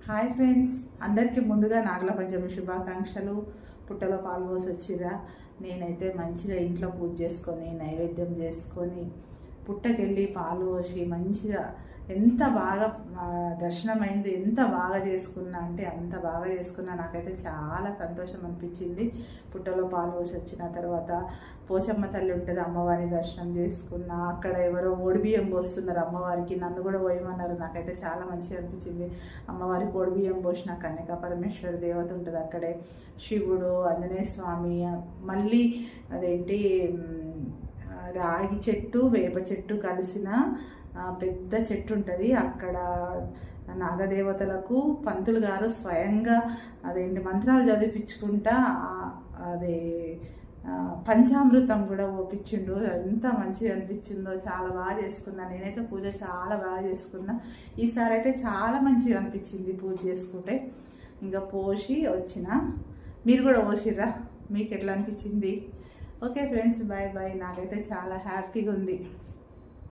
Hi friends, అందరికీ ముందుగా నాగల పంచమి శుభాకాంక్షలు. పుట్టలో పాలు పోసి వచ్చిరా. నేనైతే మంచిగా ఇంట్లో పూజ చేసుకొని నైవేద్యం చేసుకొని పుట్టకెళ్ళి పాలు పోసి మంచిగా ఎంత బాగా దర్శనం అయింది, ఎంత బాగా చేసుకున్నా అంటే అంత బాగా చేసుకున్నా. నాకైతే చాలా సంతోషం అనిపించింది. పుట్టలో పాలు పోసి వచ్చిన తర్వాత పోచమ్మ తల్లి ఉంటుంది, అమ్మవారి దర్శనం చేసుకున్నా. అక్కడ ఎవరో ఓడిబియ్యం పోస్తున్నారు అమ్మవారికి, నన్ను కూడా పోయమన్నారు. నాకైతే చాలా మంచిగా అనిపించింది. అమ్మవారికి ఓడిబియ్యం పోసిన కన్యకా పరమేశ్వరి దేవత ఉంటుంది అక్కడే, శివుడు, ఆంజనేయ స్వామి, మళ్ళీ అదేంటి రాగి చెట్టు వేప చెట్టు కలిసిన పెద్ద చెట్టు ఉంటుంది అక్కడ. నాగదేవతలకు పంతులు గారు స్వయంగా అదేంటి మంత్రాలు చదివించుకుంటా అదే పంచామృతం కూడా ఓపించిండు. ఎంత మంచిగా అనిపించిందో, చాలా బాగా చేసుకున్నా. నేనైతే పూజ చాలా బాగా చేసుకున్నా. ఈసారి అయితే చాలా మంచిగా అనిపించింది పూజ చేసుకుంటే. ఇంకా పోసి వచ్చిన, మీరు కూడా పోసిర్రా? మీకు ఎట్లా అనిపించింది? Okay friends, bye bye. నాకైతే చాలా హ్యాపీగా ఉంది.